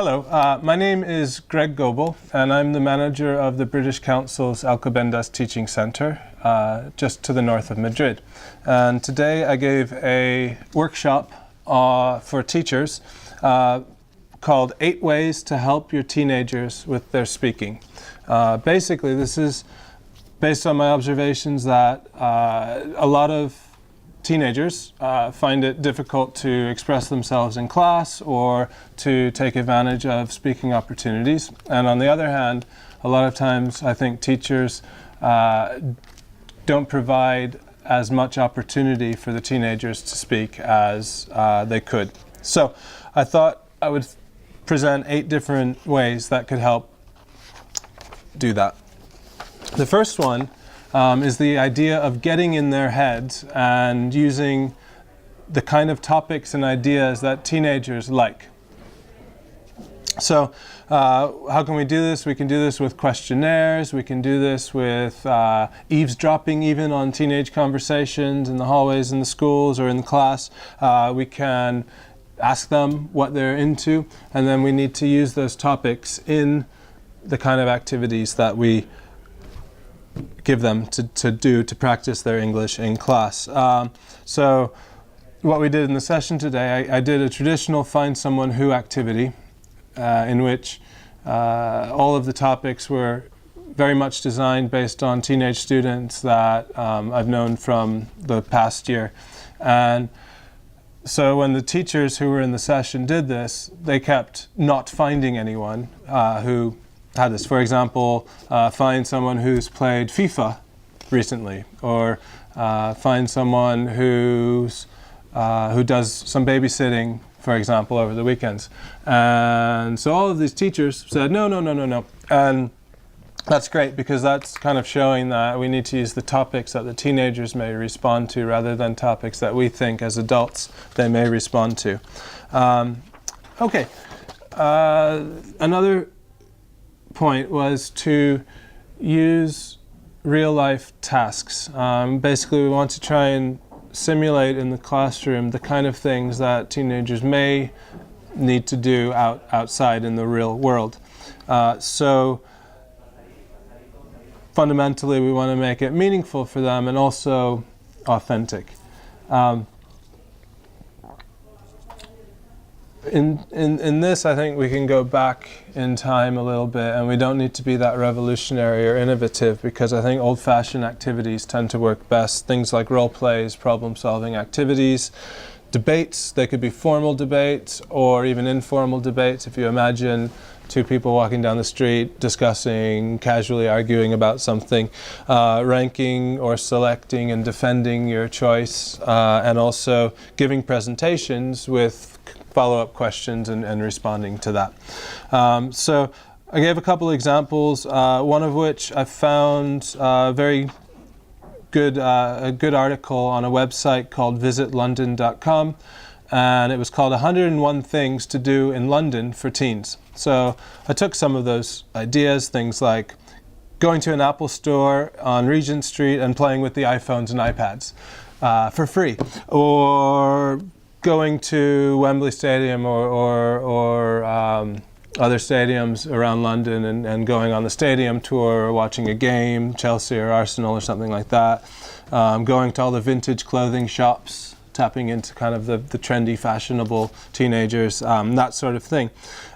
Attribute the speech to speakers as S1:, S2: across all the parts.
S1: Hello, my name is Greg Gobel, and I'm the manager of the British Council's Alcobendas Teaching Centre, just to the north of Madrid. And today I gave a workshop for teachers called 8 Ways to Help Your Teenagers with Their Speaking. Basically, this is based on my observations that a lot of teenagers find it difficult to express themselves in class or to take advantage of speaking opportunities. And on the other hand, a lot of times I think teachers don't provide as much opportunity for the teenagers to speak as they could. So I thought I would present 8 different ways that could help do that. The first one is the idea of getting in their heads and using the kind of topics and ideas that teenagers like. So how can we do this? We can do this with questionnaires. We can do this with eavesdropping even on teenage conversations in the hallways in the schools or in the class. We can ask them what they're into, and then we need to use those topics in the kind of activities that we give them to do to practice their English in class. So what we did in the session today, I did a traditional Find Someone Who activity in which all of the topics were very much designed based on teenage students that I've known from the past year. And so when the teachers who were in the session did this, they kept not finding anyone who had this. For example, find someone who's played FIFA recently, or find someone who does some babysitting, for example, over the weekends. And so all of these teachers said, no. And that's great, because that's kind of showing that we need to use the topics that the teenagers may respond to rather than topics that we think as adults they may respond to. Another point was to use real-life tasks. Basically, we want to try and simulate in the classroom the kind of things that teenagers may need to do outside in the real world. So fundamentally, we want to make it meaningful for them and also authentic. In this, I think we can go back in time a little bit, and we don't need to be that revolutionary or innovative, because I think old-fashioned activities tend to work best. Things like role plays, problem-solving activities, debates. They could be formal debates or even informal debates. If you imagine 2 people walking down the street discussing, casually arguing about something, ranking or selecting and defending your choice, and also giving presentations with follow-up questions and responding to that. So I gave a couple examples, one of which I found a good article on a website called visitlondon.com, and it was called 101 Things to Do in London for Teens. So I took some of those ideas, things like going to an Apple store on Regent Street and playing with the iPhones and iPads for free, or going to Wembley Stadium or other stadiums around London and going on the stadium tour, or watching a game, Chelsea or Arsenal or something like that, going to all the vintage clothing shops, tapping into kind of the trendy, fashionable teenagers, that sort of thing.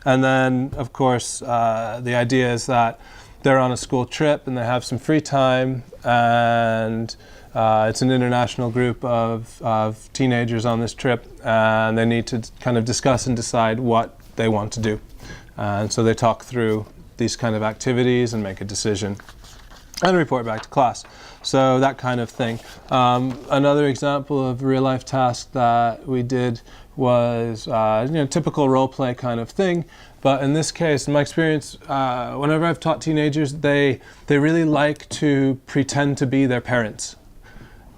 S1: And then, of course, the idea is that they're on a school trip and they have some free time, and it's an international group of teenagers on this trip, and they need to kind of discuss and decide what they want to do. And so they talk through these kind of activities and make a decision and report back to class. So that kind of thing. Another example of a real-life task that we did was typical role play kind of thing. But in this case, in my experience, whenever I've taught teenagers, they really like to pretend to be their parents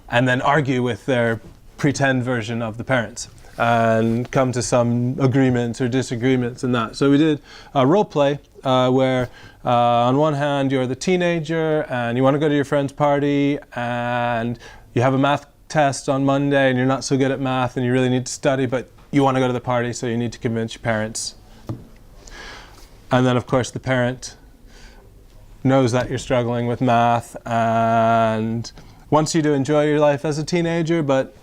S1: and then argue with their pretend version of the parents and come to some agreements or disagreements and that. So we did a role play where on one hand you're the teenager and you want to go to your friend's party and you have a math test on Monday and you're not so good at math and you really need to study, but you want to go to the party, so you need to convince your parents. And then, of course, the parent knows that you're struggling with math and wants you to enjoy your life as a teenager, but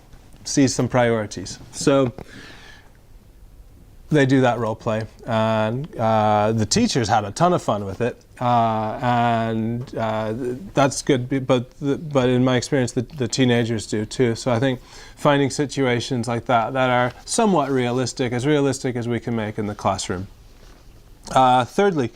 S1: sees some priorities. So they do that role play, and the teachers had a ton of fun with it, and that's good. But in my experience, the teenagers do too. So I think finding situations like that are somewhat realistic as we can make in the classroom. Thirdly,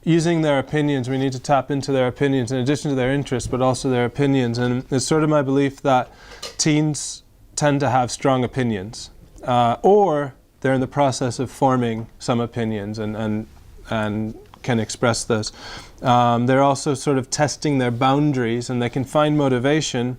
S1: using their opinions. We need to tap into their opinions in addition to their interests, but also their opinions. And it's sort of my belief that teens tend to have strong opinions, or they're in the process of forming some opinions and can express those. They're also sort of testing their boundaries, and they can find motivation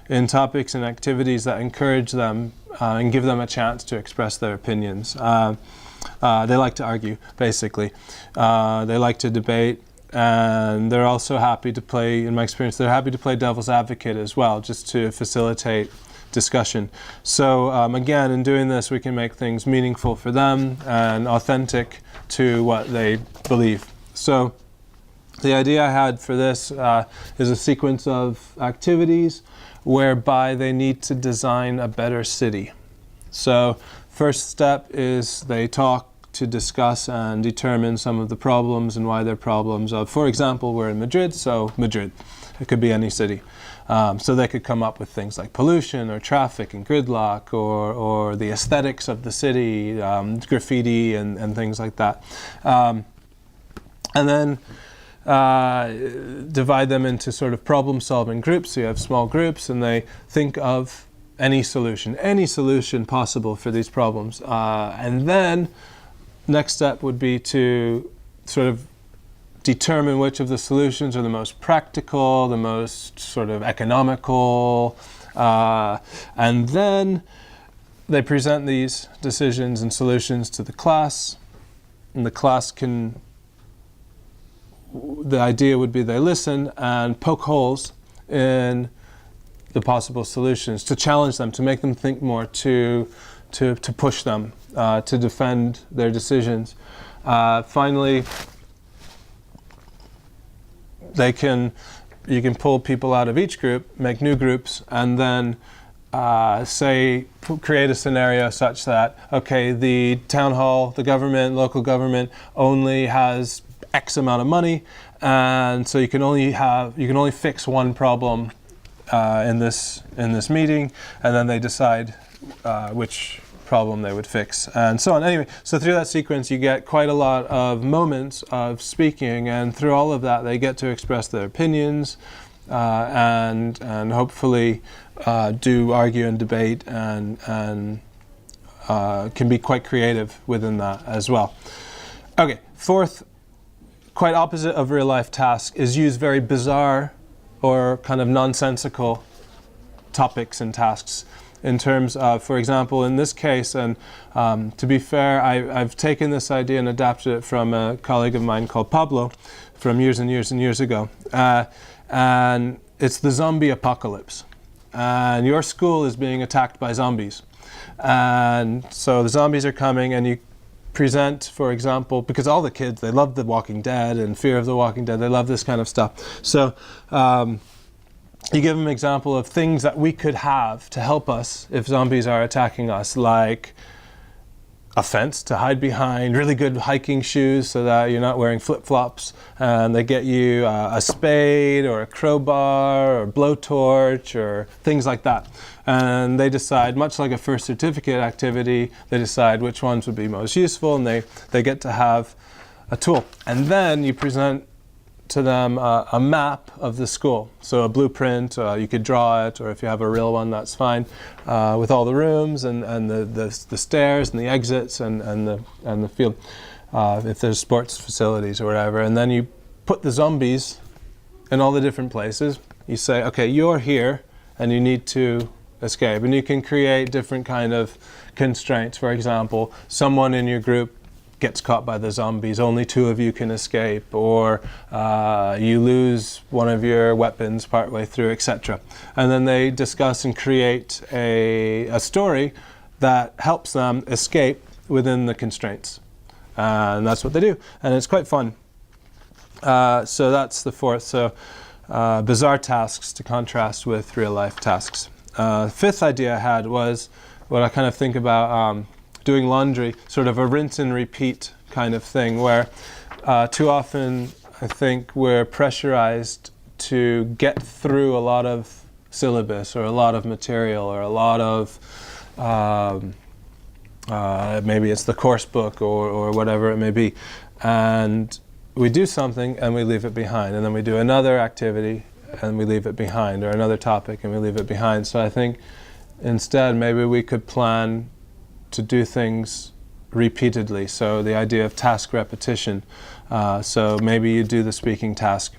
S1: in topics and activities that encourage them and give them a chance to express their opinions. They like to argue, basically. They like to debate, and they're also happy to play, in my experience, they're happy to play devil's advocate as well, just to facilitate discussion. So again, in doing this, we can make things meaningful for them and authentic to what they believe. So the idea I had for this is a sequence of activities whereby they need to design a better city. So first step is they talk to discuss and determine some of the problems and why they're problems of, for example, we're in Madrid, so Madrid. It could be any city. So they could come up with things like pollution or traffic and gridlock or the aesthetics of the city, graffiti and things like that. And then divide them into sort of problem-solving groups. So you have small groups, and they think of any solution possible for these problems. And then next step would be to sort of determine which of the solutions are the most practical, the most sort of economical, and then they present these decisions and solutions to the class, and the class the idea would be they listen and poke holes in the possible solutions, to challenge them, to make them think more, to push them, to defend their decisions. Finally, you can pull people out of each group, make new groups, and then create a scenario such that, okay, the town hall, the government, local government only has X amount of money, and so you can only fix one problem in this meeting, and then they decide which problem they would fix, and so on. Anyway, so through that sequence you get quite a lot of moments of speaking, and through all of that they get to express their opinions and hopefully do argue and debate and can be quite creative within that as well. Okay, fourth, quite opposite of real life task, is use very bizarre or kind of nonsensical topics and tasks. In terms of, for example, in this case, and to be fair, I've taken this idea and adapted it from a colleague of mine called Pablo from years and years and years ago. And it's the zombie apocalypse. And your school is being attacked by zombies. And so the zombies are coming, and you present, for example, because all the kids, they love The Walking Dead and Fear of the Walking Dead, they love this kind of stuff. So you give them an example of things that we could have to help us if zombies are attacking us, like a fence to hide behind, really good hiking shoes so that you're not wearing flip-flops, and they get you a spade or a crowbar or a blowtorch or things like that. And they decide, much like a first certificate activity, they decide which ones would be most useful, and they get to have a tool. And then you present to them a map of the school, so a blueprint. You could draw it, or if you have a real one, that's fine, with all the rooms and the stairs and the exits and the field, if there's sports facilities or whatever. And then you put the zombies in all the different places. You say, okay, you're here, and you need to escape. And you can create different kind of constraints. For example, someone in your group gets caught by the zombies, only 2 of you can escape, or you lose one of your weapons partway through, etc. And then they discuss and create a story that helps them escape within the constraints. And that's what they do. And it's quite fun. So that's the fourth. So bizarre tasks to contrast with real life tasks. Fifth idea I had was what I kind of think about doing laundry, sort of a rinse and repeat kind of thing, where too often I think we're pressurized to get through a lot of syllabus or a lot of material or a lot of maybe it's the course book or whatever it may be, and we do something and we leave it behind, and then we do another activity and we leave it behind, or another topic and we leave it behind. So I think instead maybe we could plan to do things repeatedly. So the idea of task repetition. So maybe you do the speaking task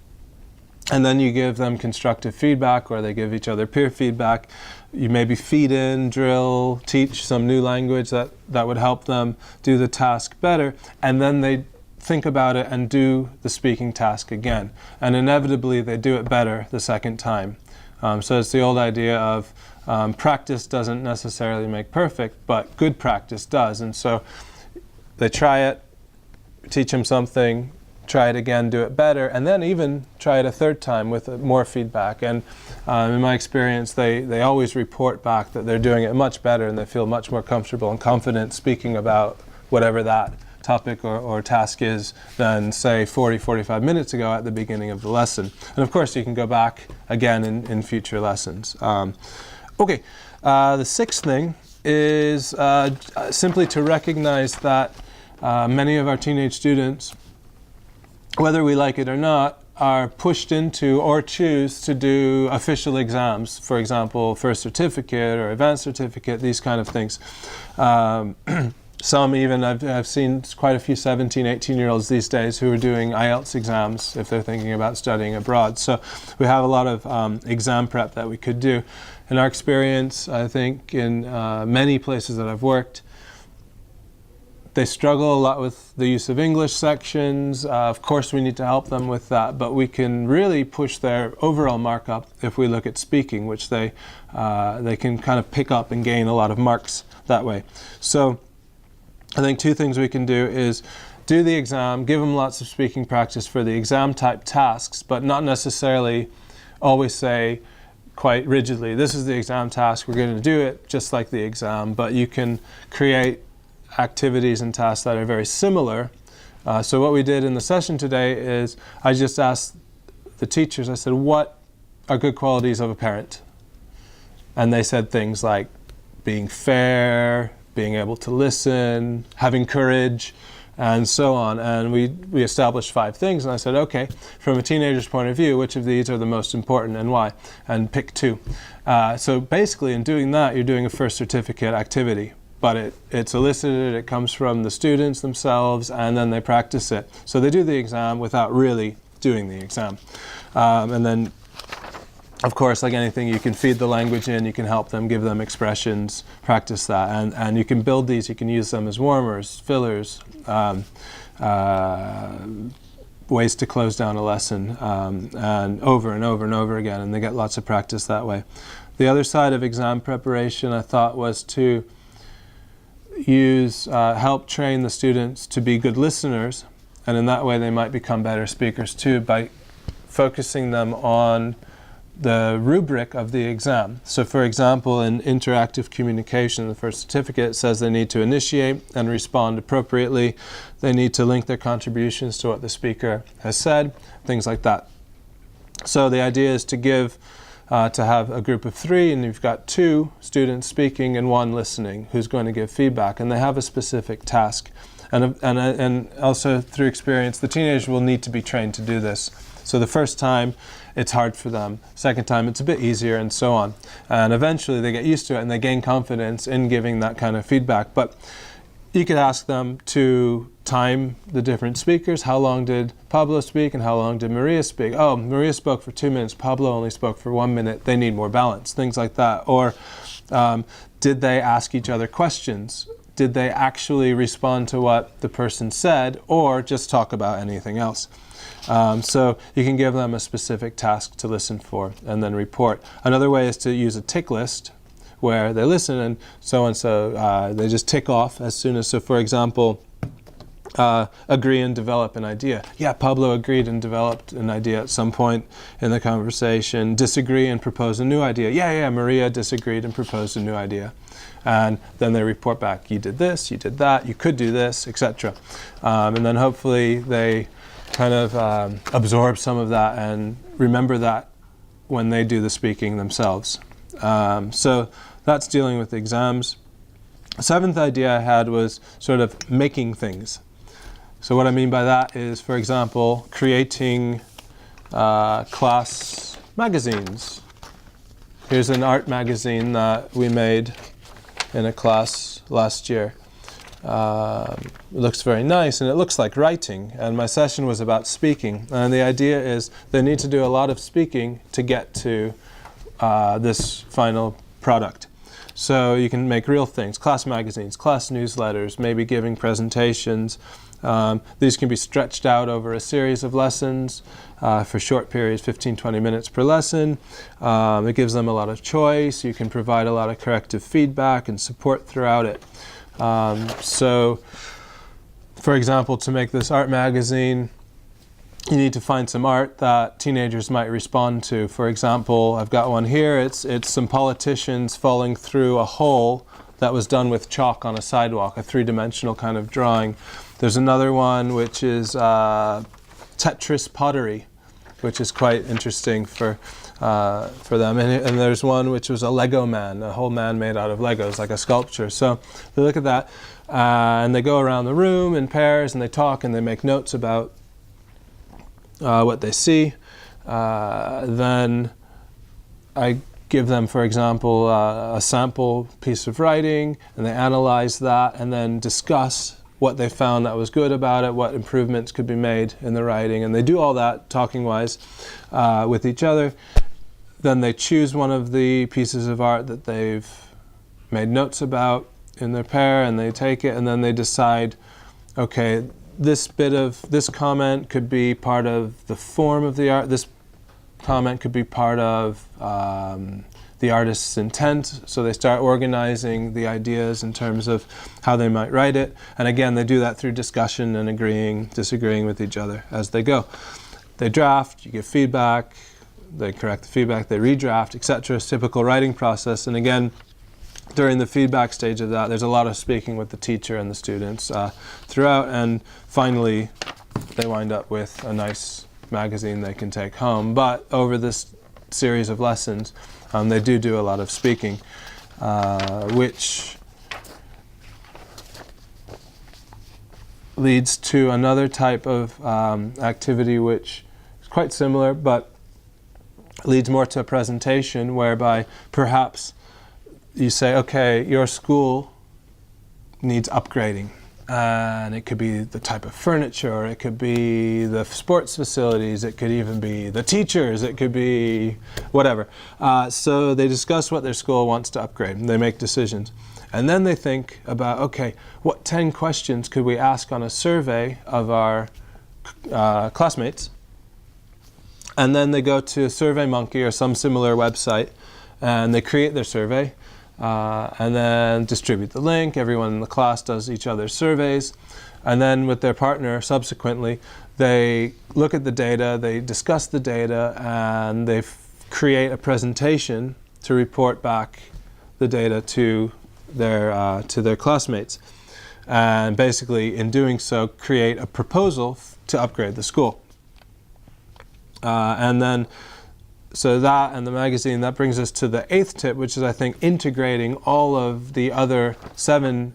S1: and then you give them constructive feedback, or they give each other peer feedback. You maybe feed in, drill, teach some new language that would help them do the task better, and then they think about it and do the speaking task again. And inevitably they do it better the second time. So it's the old idea of practice doesn't necessarily make perfect, but good practice does. And so they try it, teach them something, try it again, do it better, and then even try it a third time with more feedback. And in my experience, they always report back that they're doing it much better and they feel much more comfortable and confident speaking about whatever that topic or task is than, say, 45 minutes ago at the beginning of the lesson. And of course, you can go back again in future lessons. Okay, the sixth thing is simply to recognize that many of our teenage students, whether we like it or not, are pushed into or choose to do official exams. For example, first certificate or advanced certificate, these kind of things. Some even, I've seen quite a few 17, 18-year-olds these days who are doing IELTS exams if they're thinking about studying abroad. So we have a lot of exam prep that we could do. In our experience, I think in many places that I've worked, they struggle a lot with the use of English sections. Of course, we need to help them with that, but we can really push their overall mark up if we look at speaking, which they can kind of pick up and gain a lot of marks that way. So I think two things we can do is do the exam, give them lots of speaking practice for the exam type tasks, but not necessarily always say quite rigidly, this is the exam task, we're going to do it just like the exam, but you can create activities and tasks that are very similar. So what we did in the session today is I just asked the teachers, I said, what are good qualities of a parent? And they said things like being fair, being able to listen, having courage, and so on. And we established 5 things, and I said, okay, from a teenager's point of view, which of these are the most important and why? And pick 2. So basically in doing that, you're doing a first certificate activity. But it's elicited, it comes from the students themselves, and then they practice it. So they do the exam without really doing the exam. And then, of course, like anything, you can feed the language in, you can help them, give them expressions, practice that. And you can build these, you can use them as warmers, fillers, ways to close down a lesson, and over and over and over again, and they get lots of practice that way. The other side of exam preparation, I thought, was to help train the students to be good listeners, and in that way they might become better speakers too by focusing them on the rubric of the exam. So for example, in interactive communication, the first certificate, it says they need to initiate and respond appropriately. They need to link their contributions to what the speaker has said, things like that. So the idea is to have a group of 3, and you've got 2 students speaking and 1 listening who's going to give feedback, and they have a specific task. And also through experience, the teenager will need to be trained to do this. So the first time, it's hard for them. Second time, it's a bit easier, and so on. And eventually they get used to it and they gain confidence in giving that kind of feedback. But you could ask them to time the different speakers. How long did Pablo speak and how long did Maria speak? Oh, Maria spoke for 2 minutes, Pablo only spoke for 1 minute. They need more balance, things like that. Or did they ask each other questions? Did they actually respond to what the person said, or just talk about anything else? So you can give them a specific task to listen for and then report. Another way is to use a tick list where they listen and so they just tick off as soon as, so for example, agree and develop an idea. Yeah, Pablo agreed and developed an idea at some point in the conversation. Disagree and propose a new idea. Yeah, Maria disagreed and proposed a new idea. And then they report back, you did this, you did that, you could do this, etc. And then hopefully they kind of absorb some of that and remember that when they do the speaking themselves. So that's dealing with exams. The seventh idea I had was sort of making things. So what I mean by that is, for example, creating class magazines. Here's an art magazine that we made in a class last year. It looks very nice and it looks like writing, and my session was about speaking, and the idea is they need to do a lot of speaking to get to this final product. So you can make real things, class magazines, class newsletters, maybe giving presentations. These can be stretched out over a series of lessons for short periods, 15-20 minutes per lesson. It gives them a lot of choice. You can provide a lot of corrective feedback and support throughout it. So, for example, to make this art magazine, you need to find some art that teenagers might respond to. For example, I've got one here. It's some politicians falling through a hole that was done with chalk on a sidewalk, a three-dimensional kind of drawing. There's another one which is Tetris pottery, which is quite interesting for them. And there's one which was a Lego man, a whole man made out of Legos, like a sculpture. So they look at that, and they go around the room in pairs, and they talk, and they make notes about what they see. Then I give them, for example, a sample piece of writing, and they analyze that and then discuss what they found that was good about it, what improvements could be made in the writing. And they do all that, talking-wise, with each other. Then they choose one of the pieces of art that they've made notes about in their pair, and they take it, and then they decide, okay, this comment could be part of the form of the art, this comment could be part of the artist's intent. So they start organizing the ideas in terms of how they might write it. And again, they do that through discussion and agreeing, disagreeing with each other as they go. They draft, you give feedback, they correct the feedback, they redraft, etc. It's typical writing process. And again, during the feedback stage of that, there's a lot of speaking with the teacher and the students throughout, and finally they wind up with a nice magazine they can take home. But over this series of lessons, they do a lot of speaking, which leads to another type of activity which is quite similar, but leads more to a presentation, whereby perhaps you say, okay, your school needs upgrading. And it could be the type of furniture, or it could be the sports facilities, it could even be the teachers, it could be whatever. So they discuss what their school wants to upgrade, and they make decisions. And then they think about, okay, what 10 questions could we ask on a survey of our classmates? And then they go to SurveyMonkey or some similar website, and they create their survey. And then distribute the link. Everyone in the class does each other's surveys. And then with their partner, subsequently, they look at the data, they discuss the data, and they create a presentation to report back the data to their classmates. And basically, in doing so, create a proposal to upgrade the school. And then so that and the magazine, that brings us to the 8th tip, which is, I think, integrating all of the other 7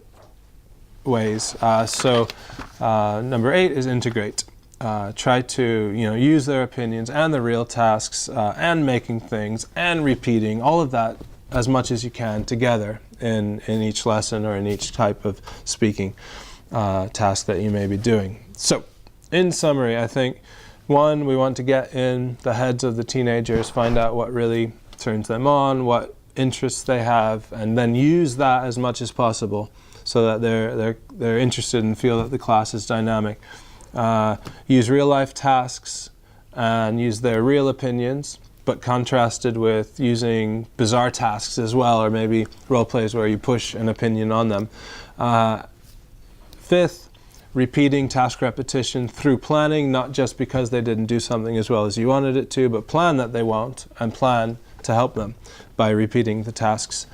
S1: ways. Number 8 is integrate. Try to use their opinions and the real tasks and making things and repeating all of that as much as you can together in each lesson or in each type of speaking task that you may be doing. So, in summary, I think 1, we want to get in the heads of the teenagers, find out what really turns them on, what interests they have, and then use that as much as possible so that they're interested and feel that the class is dynamic. Use real-life tasks and use their real opinions, but contrasted with using bizarre tasks as well, or maybe role plays where you push an opinion on them. 5th, repeating task repetition through planning, not just because they didn't do something as well as you wanted it to, but plan that they won't and plan to help them by repeating the tasks.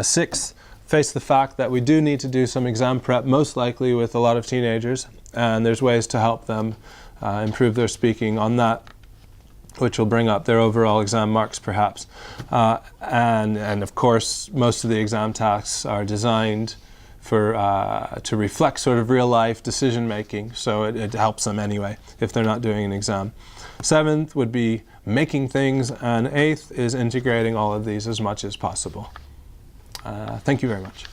S1: Sixth, face the fact that we do need to do some exam prep, most likely with a lot of teenagers, and there's ways to help them improve their speaking on that, which will bring up their overall exam marks perhaps. And of course, most of the exam tasks are designed to reflect sort of real life decision making, so it helps them anyway if they're not doing an exam. Seventh would be making things, and eighth is integrating all of these as much as possible. Thank you very much.